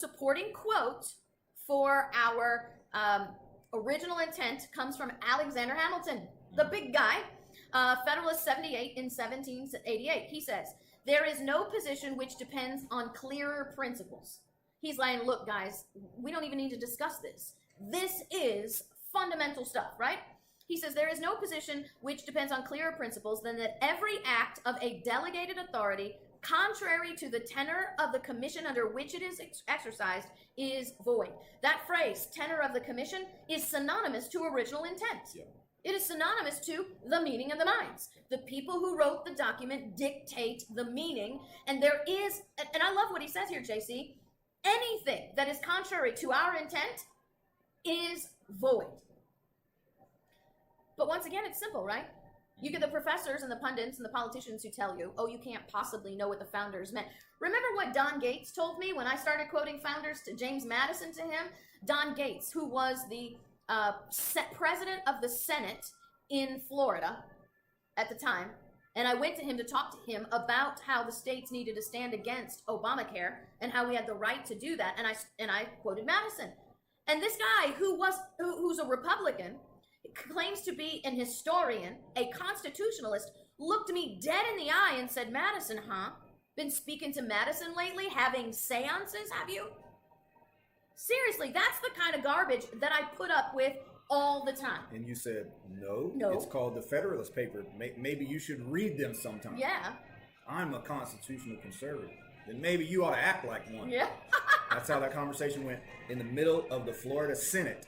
supporting quote for our original intent comes from Alexander Hamilton, the big guy, Federalist 78 in 1788. He says, there is no position which depends on clearer principles. He's like, look, guys, we don't even need to discuss this. This is fundamental stuff, right? He says, there is no position which depends on clearer principles than that every act of a delegated authority contrary to the tenor of the commission under which it is exercised is void. That phrase, tenor of the commission, is synonymous to original intent. Yeah. It is synonymous to the meaning of the minds. The people who wrote the document dictate the meaning, and there is, and I love what he says here, JC, anything that is contrary to our intent is void. But once again, it's simple, right? You get the professors and the pundits and the politicians who tell you, oh, you can't possibly know what the founders meant. Remember what Don Gates told me when I started quoting founders to James Madison to him? Don Gates, who was the president of the Senate in Florida at the time, and I went to him to talk to him about how the states needed to stand against Obamacare and how we had the right to do that, and I quoted Madison. And this guy who's a Republican, claims to be an historian, a constitutionalist, looked me dead in the eye and said, Madison, huh? Been speaking to Madison lately? Having seances, have you? Seriously, that's the kind of garbage that I put up with all the time. And you said, no. No. It's called the Federalist Paper. Maybe you should read them sometime. Yeah. I'm a constitutional conservative. Then maybe you ought to act like one. Yeah. That's how that conversation went in the middle of the Florida Senate.